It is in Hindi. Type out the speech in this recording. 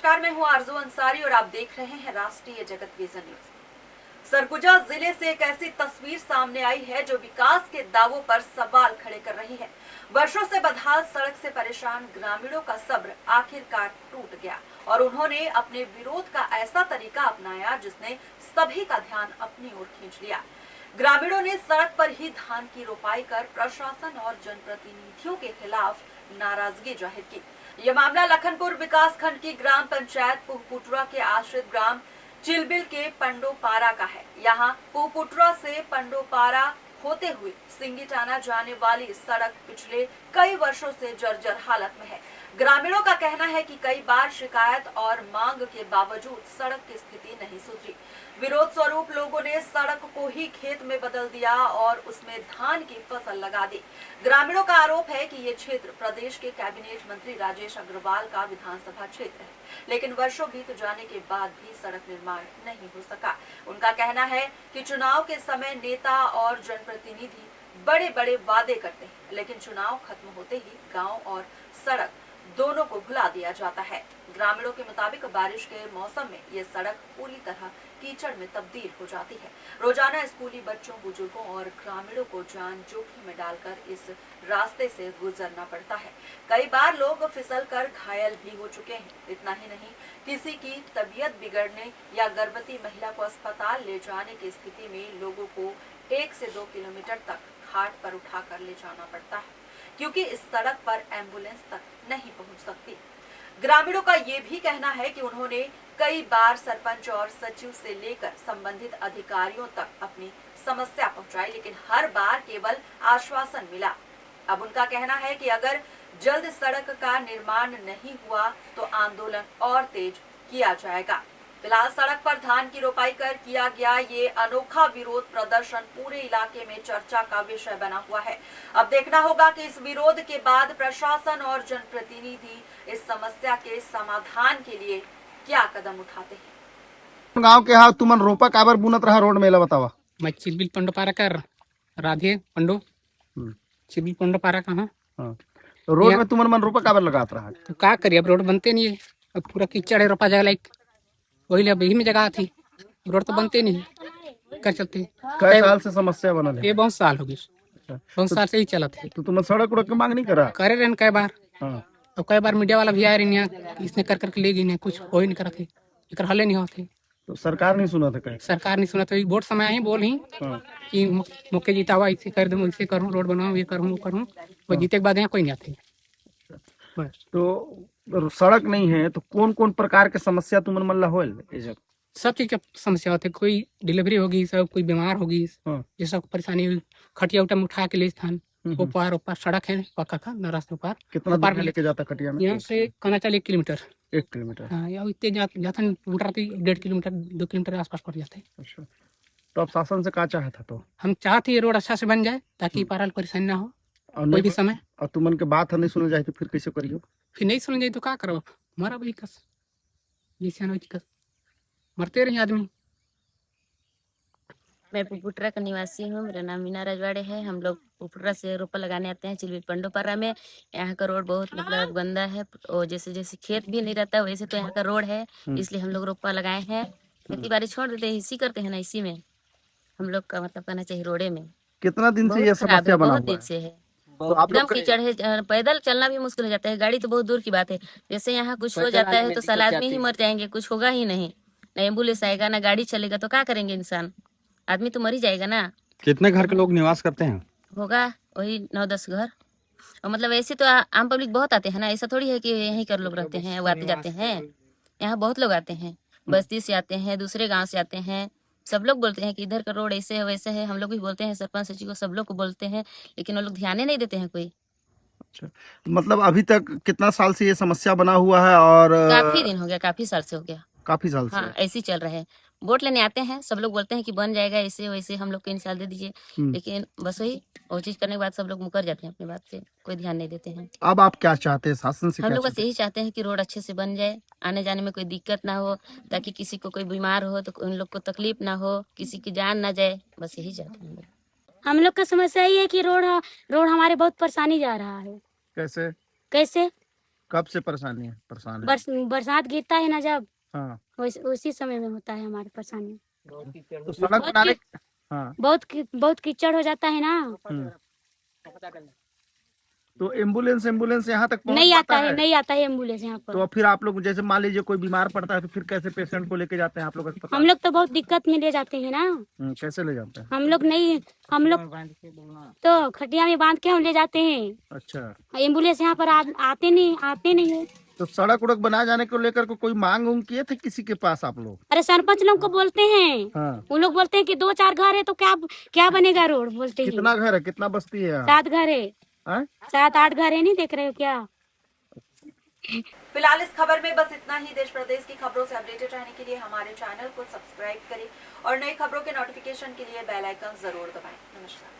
नमस्कार, मैं हूं आरजू अंसारी और आप देख रहे हैं राष्ट्रीय जगत विजन न्यूज। सरगुजा जिले से एक ऐसी तस्वीर सामने आई है जो विकास के दावों पर सवाल खड़े कर रही है। वर्षों से बदहाल सड़क से परेशान ग्रामीणों का सब्र आखिरकार टूट गया और उन्होंने अपने विरोध का ऐसा तरीका अपनाया जिसने सभी का ध्यान अपनी ओर खींच लिया। ग्रामीणों ने सड़क पर ही धान की रोपाई कर प्रशासन और जनप्रतिनिधियों के खिलाफ नाराजगी जाहिर की। यह मामला लखनपुर विकास खंड की ग्राम पंचायत पुहपुटरा के आश्रित ग्राम चिलबिल के पंडोपारा का है। यहाँ पुहपुटरा से पंडोपारा होते हुए सिंगीटाना जाने वाली सड़क पिछले कई वर्षों से जर्जर हालत में है। ग्रामीणों का कहना है कि कई बार शिकायत और मांग के बावजूद सड़क की स्थिति नहीं सुधरी। विरोध स्वरूप लोगों ने सड़क को ही खेत में बदल दिया और उसमें धान की फसल लगा दी। ग्रामीणों का आरोप है कि ये क्षेत्र प्रदेश के कैबिनेट मंत्री राजेश अग्रवाल का विधानसभा क्षेत्र है, लेकिन वर्षों बीत जाने के बाद भी सड़क निर्माण नहीं हो सका। उनका कहना है कि चुनाव के समय नेता और जनप्रतिनिधि बड़े बड़े वादे करते हैं, लेकिन चुनाव खत्म होते ही गांव और सड़क दोनों को भुला दिया जाता है। ग्रामीणों के मुताबिक बारिश के मौसम में ये सड़क पूरी तरह कीचड़ में तब्दील हो जाती है। रोजाना स्कूली बच्चों, बुजुर्गों और ग्रामीणों को जान जोखिम में डालकर इस रास्ते से गुजरना पड़ता है। कई बार लोग फिसल कर घायल भी हो चुके हैं। इतना ही नहीं, किसी की तबीयत बिगड़ने या गर्भवती महिला को अस्पताल ले जाने की स्थिति में लोगों को 1 से 2 किलोमीटर तक घाट पर उठाकर ले जाना पड़ता है, क्योंकि इस सड़क पर एम्बुलेंस तक नहीं पहुंच सकती। ग्रामीणों का ये भी कहना है कि उन्होंने कई बार सरपंच और सचिव से लेकर संबंधित अधिकारियों तक अपनी समस्या पहुंचाई, लेकिन हर बार केवल आश्वासन मिला। अब उनका कहना है कि अगर जल्द सड़क का निर्माण नहीं हुआ तो आंदोलन और तेज किया जाएगा। फिलहाल सड़क पर धान की रोपाई कर किया गया ये अनोखा विरोध प्रदर्शन पूरे इलाके में चर्चा का विषय बना हुआ है। अब देखना होगा कि इस विरोध के बाद प्रशासन और जनप्रतिनिधि इस समस्या के समाधान के लिए क्या कदम उठाते हैं। गांव के हाथ तुमन रोपा काबर बुनत रहा रोड मेला बतावा। मैं चिलबिल पंडो पारा कर राधे पंडो चिलबिल पंडो पारा कहाँ। हाँ। तो रोड में तुमन मन रोपा काबर लगात रहा। तो क्या करिए, अब रोड बनते नहीं है, अब पूरा कीचड़ है, रोपा जगह लाइक वही अब यही में जगह थी, रोड तो बनते नहीं कर चलते। कई साल से समस्या बनल है। ये बहुत साल हो गई, बहुत साल से ही चला थे। तो तुम सड़क उड़क की मांग नहीं करा। करे रहे कई बार। हाँ। तो कई बार मीडिया वाला भी आए रहे यहाँ, इसने कर करके ले गई, कुछ हो ही नहीं करा थे, एक हले नहीं होते। तो सरकार नहीं सुना था कहीं। सरकार नहीं सुना, तो वोट समय आई बोल ही कि मुख्य जीता हुआ ऐसे कर दूँ, ऐसे करूँ, रोड बनाऊँ, ये करूँ, वो करूँ। वो जीते के बाद यहाँ कोई नहीं आते। तो सड़क नहीं है तो कौन कौन प्रकार के समस्या तुमन मन ला होल। सब चीज का समस्या होती है, कोई डिलीवरी होगी, सब कोई बीमार होगी, ये सब परेशानी हुई। खटिया उठा में उठा के ले स्थान ऊपर ऊपर सड़क है पक्का का न रास्ते ऊपर। कितना दूर लेके जाता खटिया में। यहाँ से कहना चले 1 किलोमीटर। 1 किलोमीटर। हाँ, या इतने जाता 1.5 किलोमीटर 2 किलोमीटर आसपास पड़ जाते हैं। अच्छा, तो अब शासन से क्या चाहे था। तो हम चाहते हैं रोड अच्छा से बन जाए ताकि पारल परेशानी ना हो कोई भी समय। और तुमन के बात नहीं सुन जाए तो फिर कैसे करियो। फिर नहीं सुन जाए तो क्या करो, मरा वही कस जैसे मरते रहे आदमी। मैं पुपुटरा का निवासी हूँ, मेरा नाम मीना रजवाड़े है। हम लोग पुपुटरा से रोपा लगाने आते हैं चिलबिल पंडोपारा में। यहाँ का रोड बहुत मतलब गंदा है और जैसे जैसे खेत भी नहीं रहता वैसे तो यहाँ का रोड है, इसलिए हम लोग रोपा लगाए हैं। खेती बाड़ी छोड़ देते हैं, इसी करते हैं ना, इसी में हम लोग का मतलब कहना चाहिए। रोडे में कितना दिन से ये समस्या बना बहुत दिन से है, एकदम कीचड़ है, पैदल चलना भी मुश्किल हो जाता है, गाड़ी तो बहुत दूर की बात है। जैसे यहाँ कुछ हो जाता है तो साल आदमी ही मर जाएंगे, कुछ होगा ही नहीं, ना एम्बुलेंस आएगा ना गाड़ी चलेगा, तो क्या करेंगे इंसान, आदमी तो मर ही जाएगा ना। कितने घर के लोग निवास करते हैं। होगा वही 9-10 घर। और मतलब ऐसे तो आम पब्लिक बहुत आते हैं ना, ऐसा थोड़ी है कि यहीं कर लोग रहते हैं वो आते जाते हैं। यहाँ बहुत लोग आते हैं, बस्ती से आते हैं, दूसरे गांव से आते हैं। सब लोग बोलते हैं कि इधर का रोड ऐसे है वैसे है, हम लोग भी बोलते हैं, सरपंच सचिव को सब लोग को बोलते हैं, लेकिन वो लोग ध्यान ही नहीं देते हैं कोई। अच्छा, मतलब अभी तक कितना साल से ये समस्या बना हुआ है। और काफी दिन हो गया, काफी साल से हो गया, काफी साल से। हाँ, ऐसे ही चल रहा है। वोट लेने आते हैं, सब लोग बोलते हैं कि बन जाएगा ऐसे वैसे, हम लोग को इंसाल दे दीजिए, लेकिन बस वही वो चीज करने के बाद सब लोग मुकर जाते हैं अपनी बात से, कोई ध्यान नहीं देते हैं। अब आप क्या चाहते हैं शासन से। हम लोग बस यही चाहते हैं कि रोड अच्छे से बन जाए, आने जाने में कोई दिक्कत ना हो, ताकि किसी को कोई बीमार हो तो उन लोग को तकलीफ ना हो, किसी की जान ना जाए, बस यही चाहते हैं। हम लोग का समस्या ये है कि रोड हमारे बहुत परेशानी जा रहा है। कैसे कैसे कब से परेशानी है, परेशान है? बरसात गिरता है ना जब, हाँ, उसी समय में होता है हमारी परेशानी। तो सड़क बनाने, हाँ, बहुत कीचड़ हो जाता है ना, तो एम्बुलेंस यहाँ तक पहुँच नहीं आता पाता है, नहीं आता है एम्बुलेंस यहाँ पर। तो फिर आप लोग जैसे मान लीजिए कोई बीमार पड़ता है तो फिर कैसे पेशेंट को लेके जाते हैं आप लोग अस्पताल? हम लोग तो बहुत दिक्कत में ले जाते हैं ना, कैसे ले जाते हैं? हम लोग तो खटिया में बांध के हम ले जाते हैं। अच्छा, एम्बुलेंस यहाँ पर आते नहीं है। तो सड़क उड़क बनाए जाने को लेकर को कोई मांग उंग किए थे किसी के पास आप लोग? अरे सरपंच लोग को बोलते हैं, हाँ, वो लोग बोलते हैं कि 2-4 घर है तो क्या बनेगा रोड, बोलते हैं। कितना घर है, कितना बस्ती है यहाँ? 7 घर है, हाँ? 7-8 घर है, नहीं देख रहे हो क्या? फिलहाल इस खबर में बस इतना ही। देश प्रदेश की खबरों से अपडेटेड रहने के लिए हमारे चैनल को सब्सक्राइब करें और नई खबरों के नोटिफिकेशन के लिए बेल आइकन जरूर दबाएं। नमस्कार।